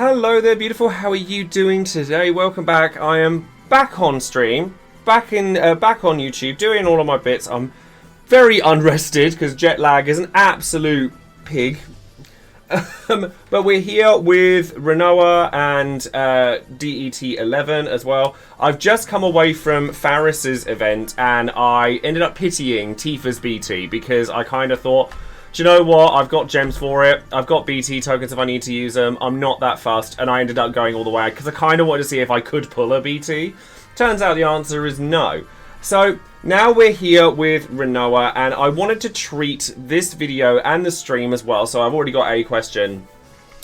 Hello there, beautiful. How are you doing today? Welcome back. I am back on stream, back on YouTube, doing all of my bits. I'm very unrested because jet lag is an absolute pig. But we're here with Rinoa and DET11 as well. I've just come away from Faris's event and I ended up pitying Tifa's BT because I kind of thought, do you know what? I've got gems for it. I've got BT tokens if I need to use them. I'm not that fussed. And I ended up going all the way because I kind of wanted to see if I could pull a BT. Turns out the answer is no. So now we're here with Rinoa and I wanted to treat this video and the stream as well. So I've already got a question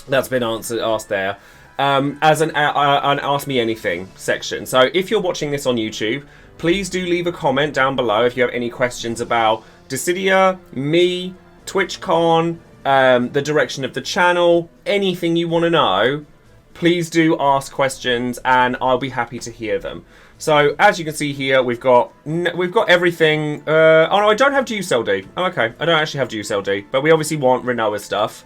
that's been asked there as an Ask Me Anything section. So if you're watching this on YouTube, please do leave a comment down below if you have any questions about Dissidia, me, TwitchCon, the direction of the channel, anything you want to know, please do ask questions and I'll be happy to hear them. So as you can see here, we've got everything. Oh no, I don't have Juice LD. Oh, okay, I don't actually have Juice LD, but we obviously want Rinoa's stuff.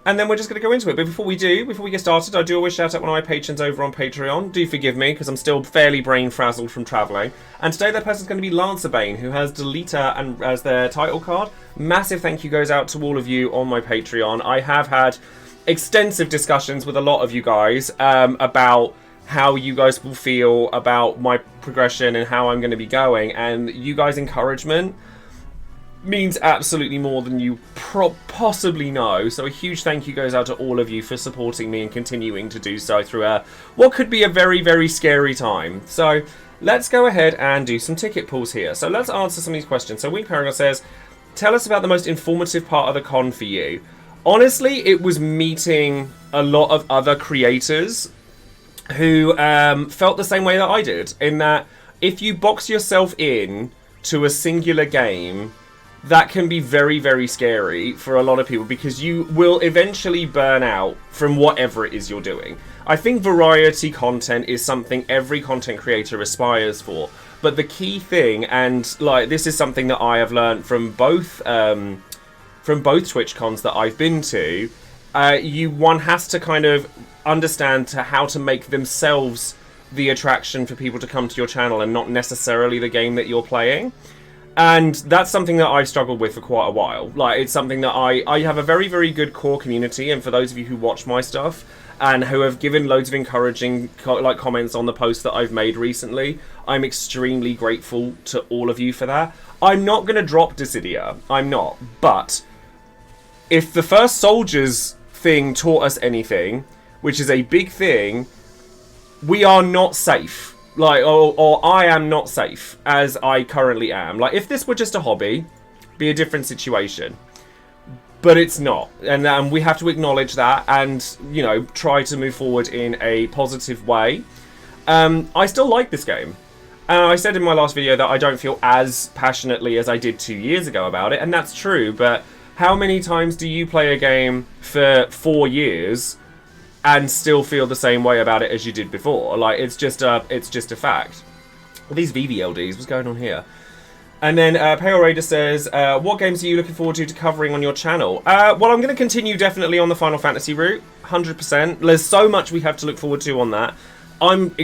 And then we're just going to go into it. But before we get started, I do always shout out one of my patrons over on Patreon. Do forgive me, because I'm still fairly brain-frazzled from travelling. And today that person's going to be Lancerbane, who has Deleta and as their title card. Massive thank you goes out to all of you on my Patreon. I have had extensive discussions with a lot of you guys about how you guys will feel about my progression and how I'm going to be going. And you guys' encouragement means absolutely more than you possibly know. So a huge thank you goes out to all of you for supporting me and continuing to do so through what could be a very, very scary time. So let's go ahead and do some ticket pulls here. So let's answer some of these questions. So Weak Paragon says, tell us about the most informative part of the con for you. Honestly, it was meeting a lot of other creators who felt the same way that I did, in that if you box yourself in to a singular game, that can be very, very scary for a lot of people because you will eventually burn out from whatever it is you're doing. I think variety content is something every content creator aspires for. But the key thing, and like this is something that I have learned from both TwitchCons that I've been to, one has to kind of understand how to make themselves the attraction for people to come to your channel and not necessarily the game that you're playing. And that's something that I've struggled with for quite a while. Like, it's something that I have a very, very good core community, and for those of you who watch my stuff and who have given loads of encouraging comments on the posts that I've made recently, I'm extremely grateful to all of you for that. I'm not going to drop Dissidia. I'm not. But if the First Soldiers thing taught us anything, which is a big thing, we are not safe. Like, or I am not safe as I currently am. Like, if this were just a hobby, be a different situation. But it's not. And we have to acknowledge that and, you know, try to move forward in a positive way. I still like this game. And I said in my last video that I don't feel as passionately as I did 2 years ago about it. And that's true. But how many times do you play a game for 4 years and still feel the same way about it as you did before? Like, it's just a fact. These VVLDs, what's going on here? And then Pale Raider says, what games are you looking forward to covering on your channel? Well, I'm going to continue definitely on the Final Fantasy route, 100%. There's so much we have to look forward to on that. I'm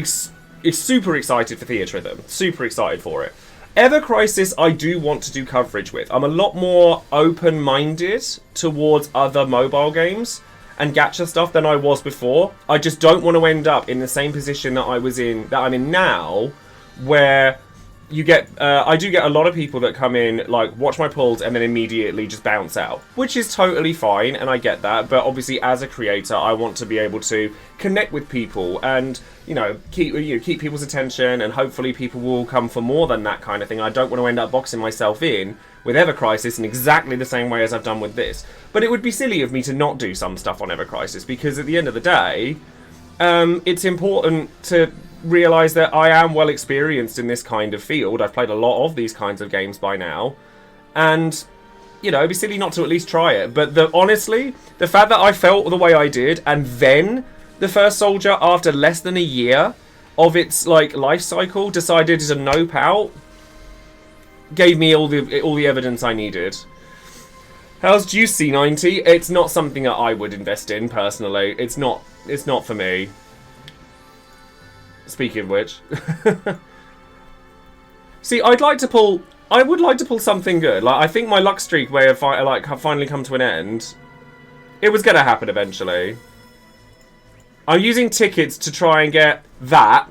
super excited for Theatrhythm, super excited for it. Ever Crisis, I do want to do coverage with. I'm a lot more open-minded towards other mobile games and gacha stuff than I was before. I just don't want to end up in the same position that I'm in now, where you get I do get a lot of people that come in, like, watch my pulls and then immediately just bounce out, which is totally fine, and I get that. But obviously, as a creator, I want to be able to connect with people and, you know, keep people's attention, and hopefully people will come for more than that kind of thing. I don't want to end up boxing myself in with Ever Crisis in exactly the same way as I've done with this. But it would be silly of me to not do some stuff on Ever Crisis, because at the end of the day, it's important to realise that I am well experienced in this kind of field. I've played a lot of these kinds of games by now, and, you know, it'd be silly not to at least try it. But honestly, the fact that I felt the way I did, and then the First Soldier, after less than a year of its, like, life cycle, decided to nope out, gave me all the evidence I needed. How's Juice C90? It's not something that I would invest in personally. It's not for me. Speaking of which. See, I would like to pull something good. Like, I think my luck streak may have finally come to an end. It was going to happen eventually. I'm using tickets to try and get that.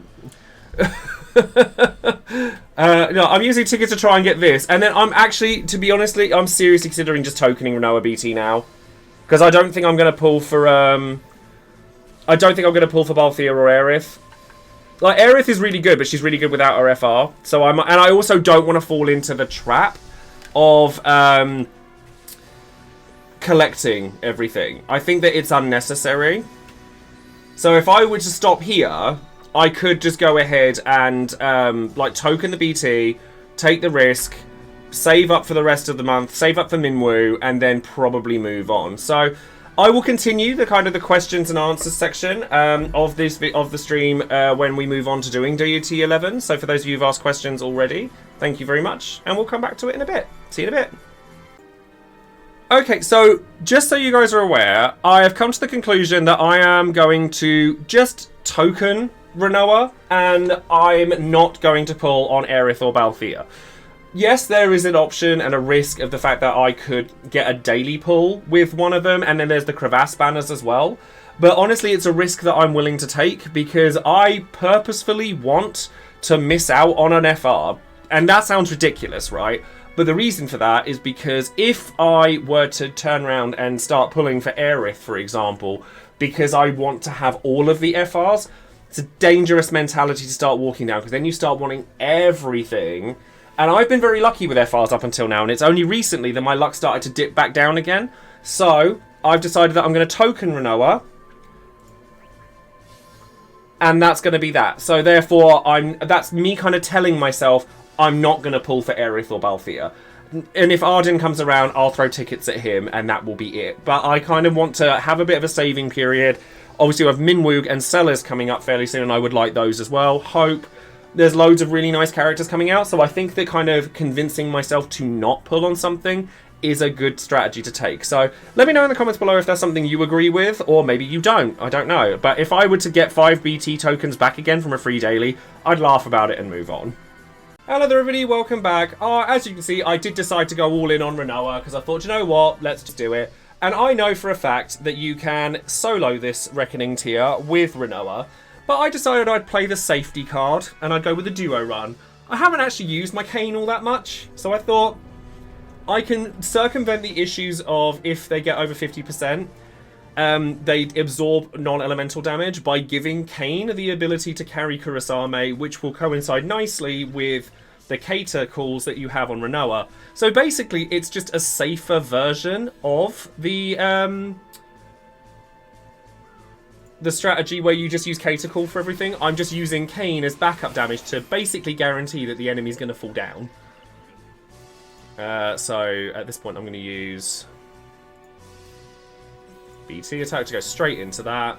No, I'm using tickets to try and get this. And then I'm actually, to be honest, I'm seriously considering just tokening Rinoa BT now. Because I don't think I'm going to pull for, I don't think I'm going to pull for Balthea or Aerith. Like, Aerith is really good, but she's really good without her FR. So and I also don't want to fall into the trap of, collecting everything. I think that it's unnecessary. So if I were to stop here, I could just go ahead and like token the BT, take the risk, save up for the rest of the month, save up for Minwoo, and then probably move on. So I will continue the kind of the questions and answers section of the stream when we move on to doing DUT11. So for those of you who've asked questions already, thank you very much, and we'll come back to it in a bit. See you in a bit. Okay, so just so you guys are aware, I have come to the conclusion that I am going to just token Rinoa, and I'm not going to pull on Aerith or Balthea. Yes, there is an option and a risk of the fact that I could get a daily pull with one of them, and then there's the crevasse banners as well. But honestly, it's a risk that I'm willing to take because I purposefully want to miss out on an FR. And that sounds ridiculous, right? But the reason for that is because if I were to turn around and start pulling for Aerith, for example, because I want to have all of the FRs, it's a dangerous mentality to start walking down, because then you start wanting everything. And I've been very lucky with FRs up until now, and it's only recently that my luck started to dip back down again. So I've decided that I'm going to token Rinoa, and that's going to be that. So therefore, that's me kind of telling myself I'm not going to pull for Aerith or Balthea. And if Arden comes around, I'll throw tickets at him, and that will be it. But I kind of want to have a bit of a saving period. Obviously, we have Minwoo and Sellers coming up fairly soon, and I would like those as well. Hope. There's loads of really nice characters coming out, so I think that kind of convincing myself to not pull on something is a good strategy to take. So let me know in the comments below if that's something you agree with, or maybe you don't. I don't know. But if I were to get 5 BT tokens back again from a free daily, I'd laugh about it and move on. Hello there everybody, welcome back. As you can see, I did decide to go all in on Rinoa, because I thought, you know what, let's just do it. And I know for a fact that you can solo this Reckoning tier with Rinoa, but I decided I'd play the safety card, and I'd go with the duo run. I haven't actually used my Kayn all that much, so I thought I can circumvent the issues of if they get over 50%, they absorb non-elemental damage by giving Kayn the ability to carry Kurasame, which will coincide nicely with the cater calls that you have on Rinoa. So basically, it's just a safer version of the strategy where you just use cater call for everything. I'm just using Kayn as backup damage to basically guarantee that the enemy's going to fall down. So at this point, I'm going to use BT attack to go straight into that.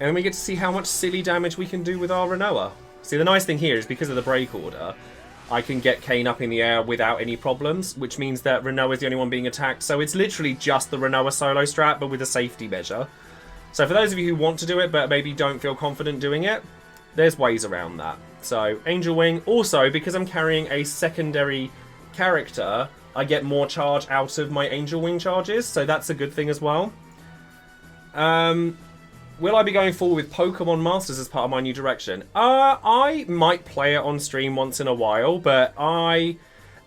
And then we get to see how much silly damage we can do with our Rinoa. See, the nice thing here is because of the break order, I can get Kayn up in the air without any problems, which means that Rinoa is the only one being attacked. So it's literally just the Rinoa solo strat, but with a safety measure. So for those of you who want to do it, but maybe don't feel confident doing it, there's ways around that. So Angel Wing, also because I'm carrying a secondary character, I get more charge out of my Angel Wing charges, so that's a good thing as well. Will I be going forward with Pokemon Masters as part of my new direction? I might play it on stream once in a while, but I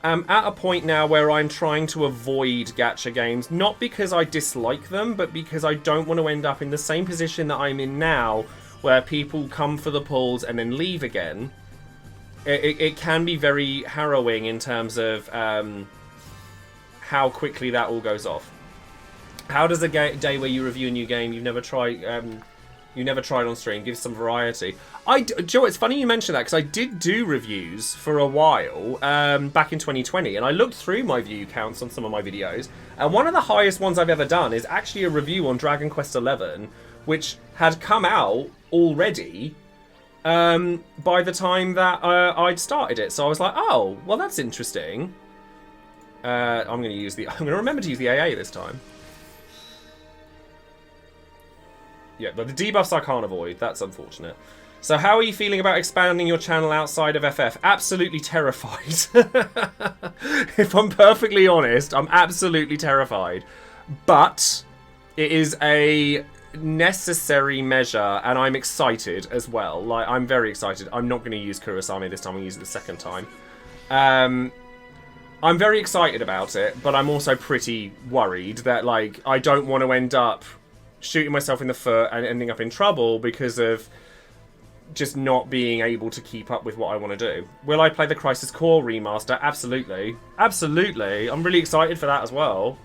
am at a point now where I'm trying to avoid gacha games, not because I dislike them, but because I don't want to end up in the same position that I'm in now, where people come for the pulls and then leave again. It can be very harrowing in terms of how quickly that all goes off. How does a day where you review a new game you've never tried on stream give some variety? Joe, it's funny you mention that, because I did do reviews for a while back in 2020, and I looked through my view counts on some of my videos, and one of the highest ones I've ever done is actually a review on Dragon Quest XI, which had come out already by the time that I'd started it. So I was like, oh, well, that's interesting. I'm going to remember to use the AA this time. Yeah, but the debuffs I can't avoid. That's unfortunate. So how are you feeling about expanding your channel outside of FF? Absolutely terrified. If I'm perfectly honest, I'm absolutely terrified. But it is a necessary measure, and I'm excited as well. Like, I'm very excited. I'm not going to use Kurosame this time. I'll use it the second time. I'm very excited about it, but I'm also pretty worried that, like, I don't want to end up shooting myself in the foot and ending up in trouble because of just not being able to keep up with what I want to do. Will I play the Crisis Core remaster? Absolutely. Absolutely. I'm really excited for that as well.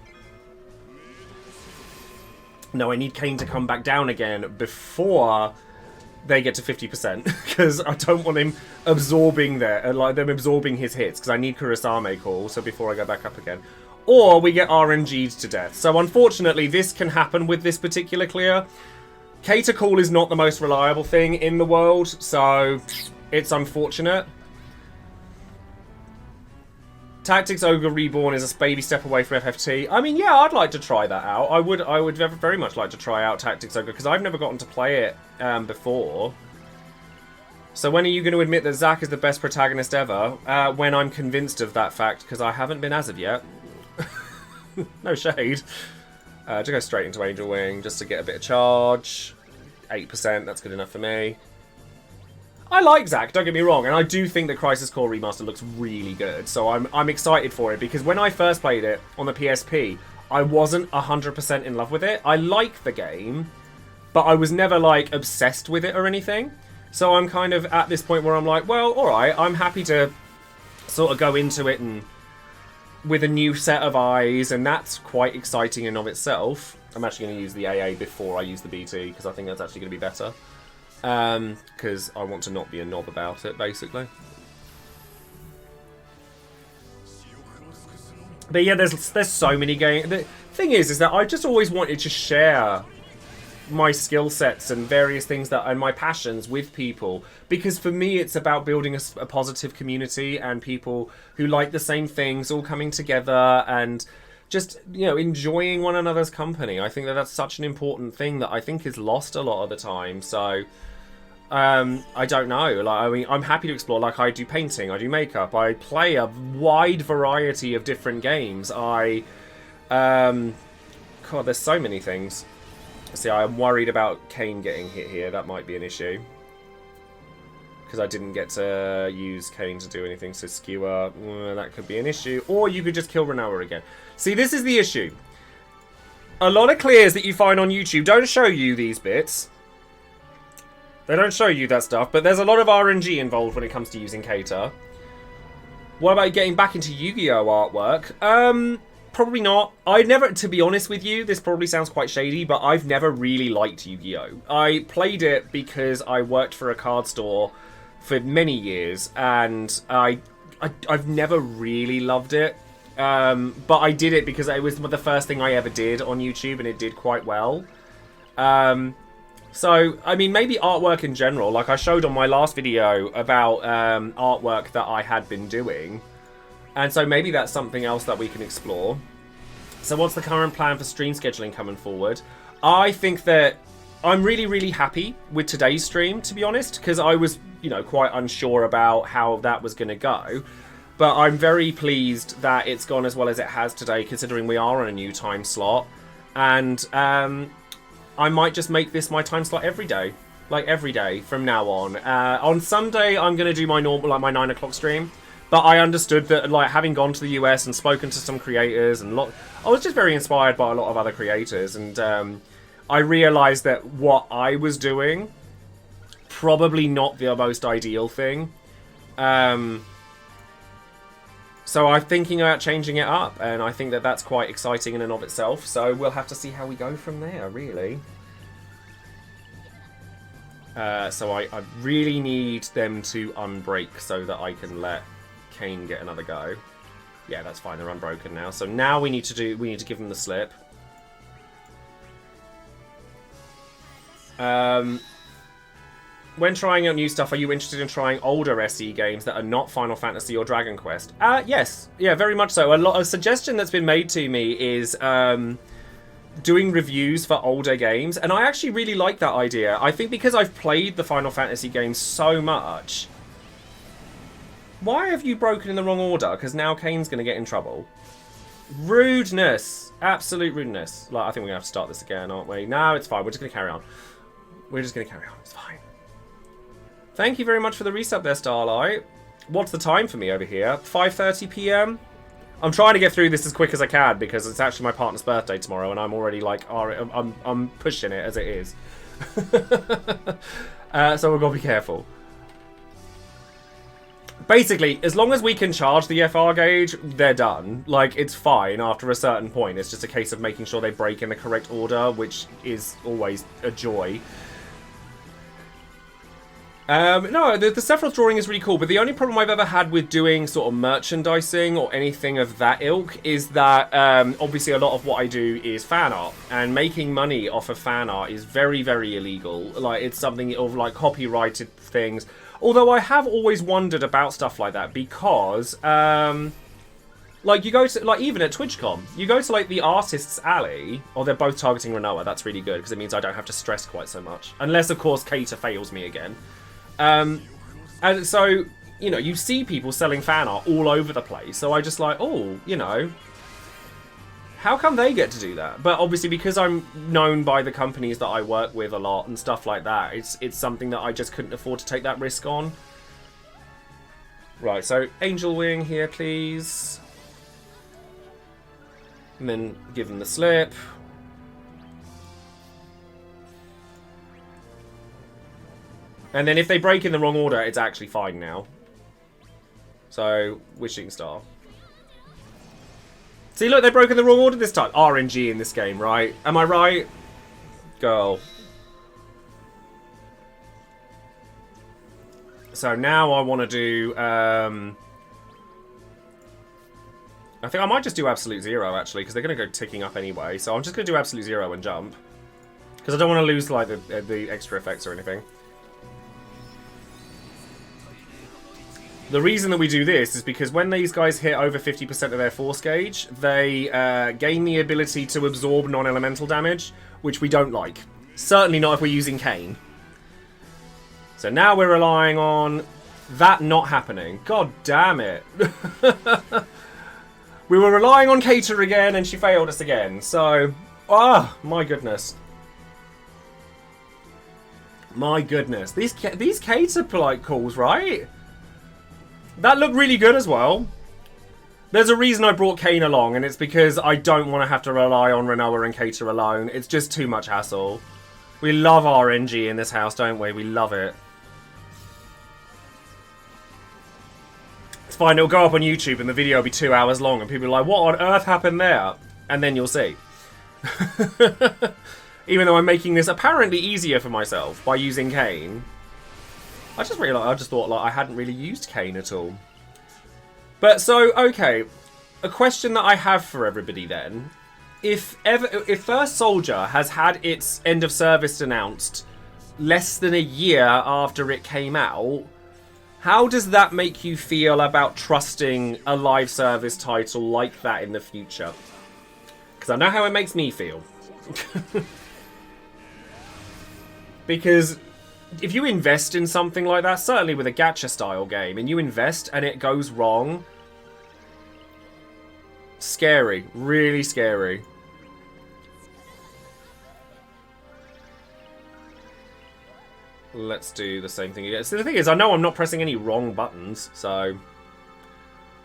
No, I need Kane to come back down again before they get to 50%, because I don't want him absorbing them absorbing his hits, because I need Kurosame call, so before I go back up again. Or we get RNG'd to death. So unfortunately, this can happen with this particular clear. Cater call is not the most reliable thing in the world, so it's unfortunate. Tactics Ogre Reborn is a baby step away from FFT. I mean, yeah, I'd like to try that out. I would very much like to try out Tactics Ogre, because I've never gotten to play it before. So when are you going to admit that Zack is the best protagonist ever? When I'm convinced of that fact, because I haven't been as of yet. No shade. To go straight into Angel Wing, just to get a bit of charge. 8%, that's good enough for me. I like Zack, don't get me wrong, and I do think the Crisis Core remaster looks really good, so I'm excited for it, because when I first played it on the PSP, I wasn't 100% in love with it. I like the game, but I was never, like, obsessed with it or anything. So I'm kind of at this point where I'm like, well, alright, I'm happy to sort of go into it and with a new set of eyes, and that's quite exciting in and of itself. I'm actually going to use the AA before I use the BT, because I think that's actually going to be better. Because I want to not be a knob about it, basically. But yeah, there's so many games. The thing is that I just always wanted to share my skill sets and various things and my passions with people, because for me it's about building a positive community and people who like the same things all coming together and just, you know, enjoying one another's company. I think that that's such an important thing that I think is lost a lot of the time. So I don't know, like, I mean, I'm happy to explore. Like, I do painting, I do makeup, I play a wide variety of different games. God, there's so many things. See, I'm worried about Kane getting hit here. That might be an issue, because I didn't get to use Kane to do anything. So Skewer, that could be an issue. Or you could just kill Rinoa again. See, this is the issue. A lot of clears that you find on YouTube don't show you these bits. They don't show you that stuff, but there's a lot of RNG involved when it comes to using Cater. What about getting back into Yu-Gi-Oh artwork? Probably not. I never, to be honest with you, this probably sounds quite shady, but I've never really liked Yu-Gi-Oh! I played it because I worked for a card store for many years, and I've never really loved it. But I did it because it was the first thing I ever did on YouTube, and it did quite well. So, I mean, maybe artwork in general. Like, I showed on my last video about artwork that I had been doing. And so maybe that's something else that we can explore. So what's the current plan for stream scheduling coming forward? I think that I'm really, really happy with today's stream, to be honest, because I was, you know, quite unsure about how that was going to go. But I'm very pleased that it's gone as well as it has today, considering we are on a new time slot. And I might just make this my time slot every day. Like, every day from now on. On Sunday, I'm going to do my normal, like, my 9 o'clock stream. But I understood that, like, having gone to the US and spoken to some creators, and I was just very inspired by a lot of other creators, and I realised that what I was doing, probably not the most ideal thing. So I'm thinking about changing it up, and I think that that's quite exciting in and of itself, so we'll have to see how we go from there, really. So I really need them to unbreak so that I can let Kane get another go. Yeah, that's fine. They're unbroken now. So now we need to give them the slip. When trying out new stuff, are you interested in trying older SE games that are not Final Fantasy or Dragon Quest? Yes. Yeah, very much so. A suggestion that's been made to me is doing reviews for older games, and I actually really like that idea. I think because I've played the Final Fantasy games so much... Why have you broken in the wrong order? Because now Kane's going to get in trouble. Rudeness. Absolute rudeness. Like, I think we're going to have to start this again, aren't we? No, it's fine. We're just going to carry on. We're just going to carry on. It's fine. Thank you very much for the resub there, Starlight. What's the time for me over here? 5:30 PM? I'm trying to get through this as quick as I can because it's actually my partner's birthday tomorrow and I'm already like, I'm pushing it as it is. So we've got to be careful. Basically, as long as we can charge the FR gauge, they're done. Like, it's fine after a certain point. It's just a case of making sure they break in the correct order, which is always a joy. No, the Sephiroth drawing is really cool, but the only problem I've ever had with doing sort of merchandising or anything of that ilk is that obviously a lot of what I do is fan art, and making money off of fan art is very, very illegal. Like, it's something of like copyrighted things. Although I have always wondered about stuff like that because, like, you go to, like, even at TwitchCon, you go to, like, the Artist's Alley, or they're both targeting Rinoa, that's really good, because it means I don't have to stress quite so much. Unless, of course, Cater fails me again. And so, you know, you see people selling fan art all over the place, so I just like, oh, you know, how come they get to do that? But obviously, because I'm known by the companies that I work with a lot and stuff like that, it's something that I just couldn't afford to take that risk on. Right, so Angel Wing here, please. And then give them the slip. And then if they break in the wrong order, it's actually fine now. So, Wishing Star. See, look, they broke in the wrong order this time. RNG in this game, right? Am I right? Girl. So now I want to do... I think I might just do Absolute Zero, actually, because they're going to go ticking up anyway. So I'm just going to do Absolute Zero and jump. Because I don't want to lose, like, the extra effects or anything. The reason that we do this is because when these guys hit over 50% of their force gauge, they gain the ability to absorb non-elemental damage, which we don't like. Certainly not if we're using Kane. So now we're relying on that not happening. God damn it. We were relying on Cater again, and she failed us again. So, my goodness. My goodness. These Cater polite calls, right? That looked really good as well. There's a reason I brought Kane along, and it's because I don't want to have to rely on Rinoa and Cater alone. It's just too much hassle. We love RNG in this house, don't we? We love it. It's fine, it'll go up on YouTube and the video will be 2 hours long, and people are like, what on earth happened there? And then you'll see. Even though I'm making this apparently easier for myself by using Kane. I just thought like I hadn't really used Kane at all. But so, okay, a question that I have for everybody then: if First Soldier has had its end of service announced less than a year after it came out, how does that make you feel about trusting a live service title like that in the future? Because I know how it makes me feel. Because if you invest in something like that, certainly with a gacha style game, and you invest and it goes wrong, scary, really scary. Let's do the same thing again. So the thing is, I know I'm not pressing any wrong buttons, so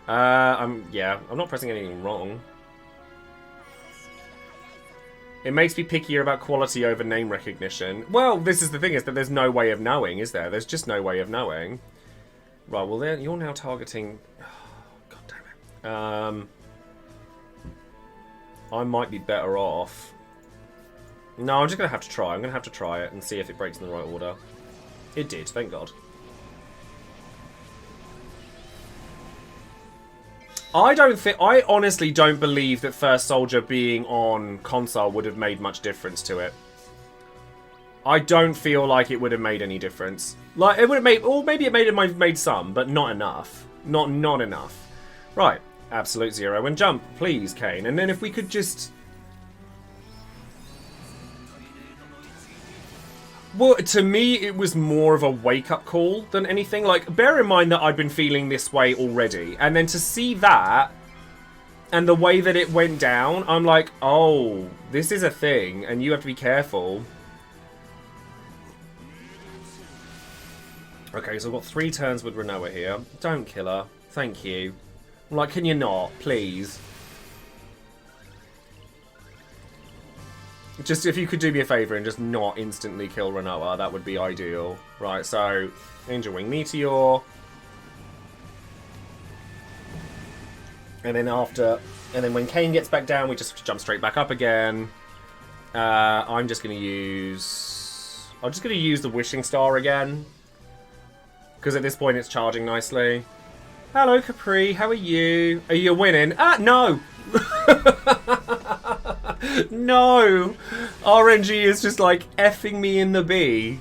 I'm not pressing anything wrong. It makes me pickier about quality over name recognition. Well, this is the thing, is that there's no way of knowing, is there? There's just no way of knowing. Right, well, you're now targeting... Oh, God damn it. I might be better off. No, I'm just going to have to try. I'm going to have to try it and see if it breaks in the right order. It did, thank God. I honestly don't believe that First Soldier being on console would have made much difference to it. I don't feel like it would have made any difference. Like, it would have made, or maybe it made some, but not enough. Not enough. Right, absolute zero and jump, please, Kane. And then if we could just... Well, to me, it was more of a wake-up call than anything. Like, bear in mind that I'd been feeling this way already. And then to see that, and the way that it went down, I'm like, oh, this is a thing, and you have to be careful. Okay, so I've got 3 turns with Rinoa here. Don't kill her. Thank you. I'm like, can you not? Please. Just, if you could do me a favour and just not instantly kill Rinoa, that would be ideal. Right, so, Angel Wing Meteor. And then when Kane gets back down, we just jump straight back up again. I'm just going to use... I'm just going to use the Wishing Star again. Because at this point it's charging nicely. Hello, Capri. How are you? Are you winning? Ah, no! No! RNG is just like effing me in the B.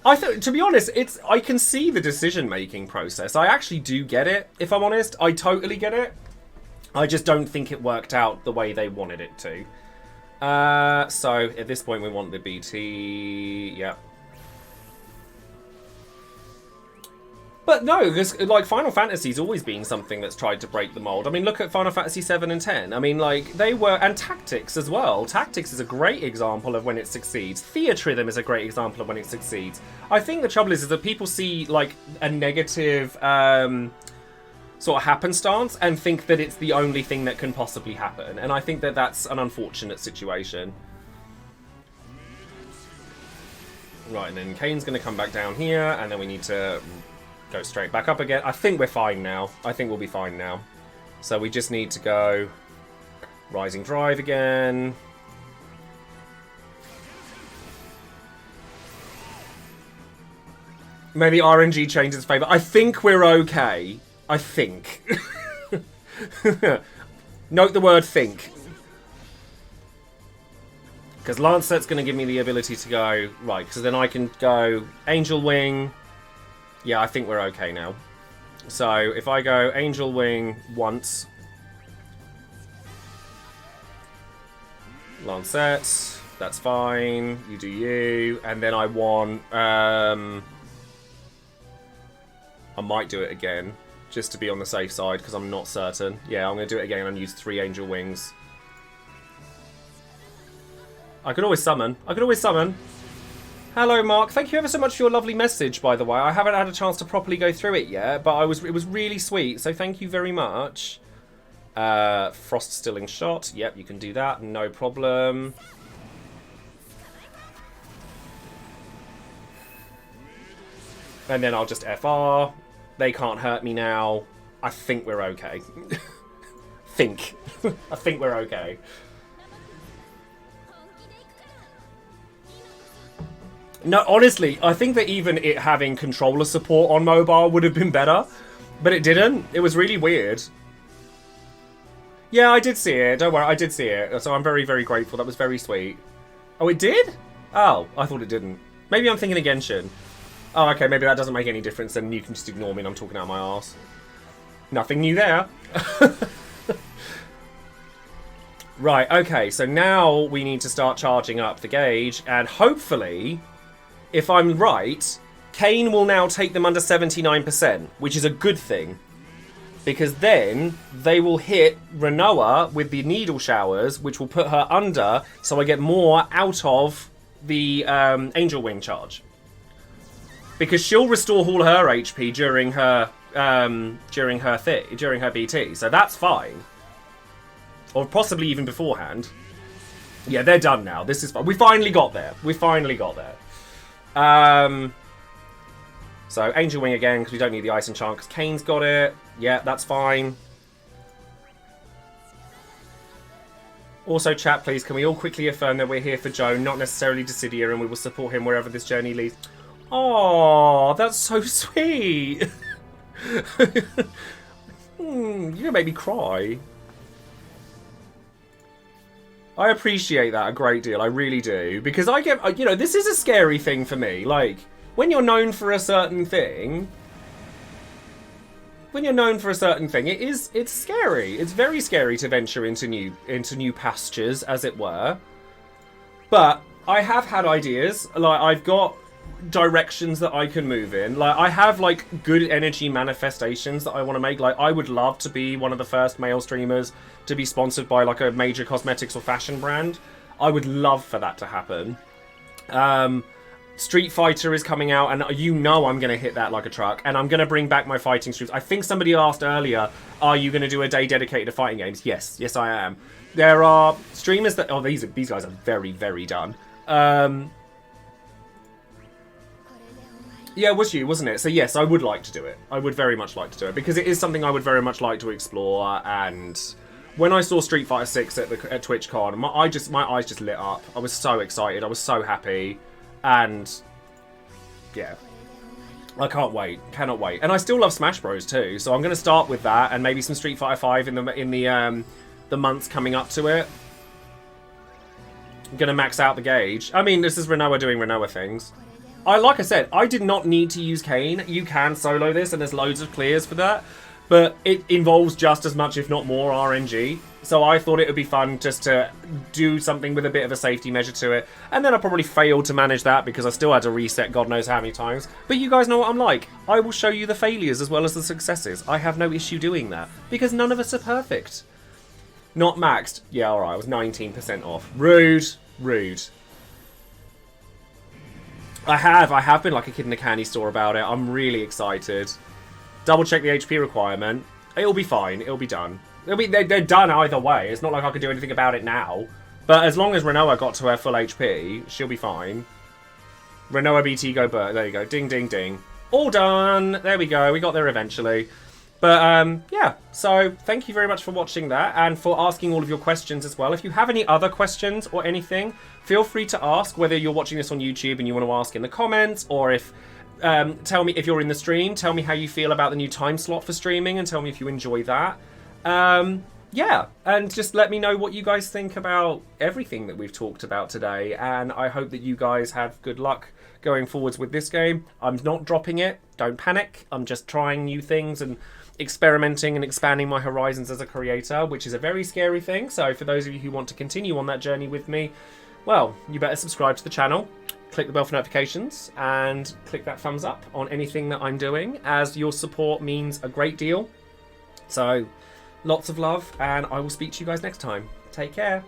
To be honest, I can see the decision-making process. I actually do get it, if I'm honest. I totally get it. I just don't think it worked out the way they wanted it to. So, at this point we want the BT... Yeah. But no, because, like, Final Fantasy's always been something that's tried to break the mold. I mean, look at Final Fantasy 7 and 10. I mean, like, they were... And Tactics as well. Tactics is a great example of when it succeeds. Theatrhythm is a great example of when it succeeds. I think the trouble is that people see, like, a negative... sort of happenstance and think that it's the only thing that can possibly happen. And I think that that's an unfortunate situation. Right, and then Kane's going to come back down here, and then we need to go straight back up again. I think we're fine now. I think we'll be fine now. So we just need to go Rising Drive again. Maybe RNG changes its favour. I think we're okay. I think. Note the word think. Because Lancet's going to give me the ability to go... Right, because then I can go Angel Wing. Yeah, I think we're okay now. So, if I go Angel Wing once. Lancet. That's fine. You do you. And then I want... I might do it again. Just to be on the safe side, because I'm not certain. Yeah, I'm going to do it again and use 3 Angel Wings. I could always summon. Hello, Mark. Thank you ever so much for your lovely message, by the way. I haven't had a chance to properly go through it yet, but it was really sweet, so thank you very much. Frost Stilling Shot. Yep, you can do that. No problem. And then I'll just FR. They can't hurt me now. I think we're okay. I think we're okay. No, honestly, I think that even it having controller support on mobile would have been better. But it didn't. It was really weird. Yeah, I did see it. Don't worry, I did see it. So I'm very, very grateful. That was very sweet. Oh, it did? Oh, I thought it didn't. Maybe I'm thinking of Genshin. Oh, okay, maybe that doesn't make any difference, then you can just ignore me and I'm talking out my arse. Nothing new there. Right, okay, so now we need to start charging up the gauge, and hopefully, if I'm right, Kane will now take them under 79%, which is a good thing. Because then they will hit Rinoa with the needle showers, which will put her under, so I get more out of the Angel Wing charge. Because she'll restore all her HP during her BT, so that's fine. Or possibly even beforehand. Yeah, they're done now. This is fine. We finally got there. So Angel Wing again, because we don't need the Ice Enchant, because Kane's got it. Yeah, that's fine. Also, chat, please, can we all quickly affirm that we're here for Joe, not necessarily Dissidia, and we will support him wherever this journey leads. Oh, that's so sweet. You made me cry. I appreciate that a great deal. I really do. Because I get, you know, this is a scary thing for me. Like, when you're known for a certain thing, it's scary. It's very scary to venture into new pastures, as it were. But I have had ideas. Like, I've got directions that I can move in. Like, I have, like, good energy manifestations that I want to make. Like, I would love to be one of the first male streamers to be sponsored by, like, a major cosmetics or fashion brand. I would love for that to happen. Street Fighter is coming out, and you know I'm going to hit that like a truck, and I'm going to bring back my fighting streams. I think somebody asked earlier, are you going to do a day dedicated to fighting games? Yes, I am. There are streamers that... Oh, these guys are very, very done. Yeah, it was you, wasn't it? So yes, I would like to do it. I would very much like to do it, because it is something I would very much like to explore, and... When I saw Street Fighter 6 at TwitchCon, my eyes just lit up. I was so excited. I was so happy. And yeah, I can't wait. Cannot wait. And I still love Smash Bros too. So I'm going to start with that, and maybe some Street Fighter 5 in the months coming up to it. I'm going to max out the gauge. I mean, this is Rinoa doing Rinoa things. Like I said, I did not need to use Kane. You can solo this, and there's loads of clears for that. But it involves just as much, if not more, RNG. So I thought it would be fun just to do something with a bit of a safety measure to it. And then I probably failed to manage that because I still had to reset God knows how many times. But you guys know what I'm like. I will show you the failures as well as the successes. I have no issue doing that because none of us are perfect. Not maxed. Yeah, alright, I was 19% off. Rude. I have been like a kid in a candy store about it. I'm really excited. Double check the HP requirement. It'll be fine. It'll be done. They're done either way. It's not like I could do anything about it now. But as long as Rinoa got to her full HP, she'll be fine. Rinoa BT go Burt. There you go. Ding, ding, ding. All done. There we go. We got there eventually. But, yeah. So, thank you very much for watching that and for asking all of your questions as well. If you have any other questions or anything, feel free to ask, whether you're watching this on YouTube and you want to ask in the comments, or if... tell me if you're in the stream. Tell me how you feel about the new time slot for streaming, and tell me if you enjoy that. Yeah, and just let me know what you guys think about everything that we've talked about today. And I hope that you guys have good luck going forwards with this game. I'm not dropping it. Don't panic. I'm just trying new things and experimenting and expanding my horizons as a creator, which is a very scary thing. So for those of you who want to continue on that journey with me, well, you better subscribe to the channel. Click the bell for notifications and click that thumbs up on anything that I'm doing, as your support means a great deal. So, lots of love, and I will speak to you guys next time. Take care.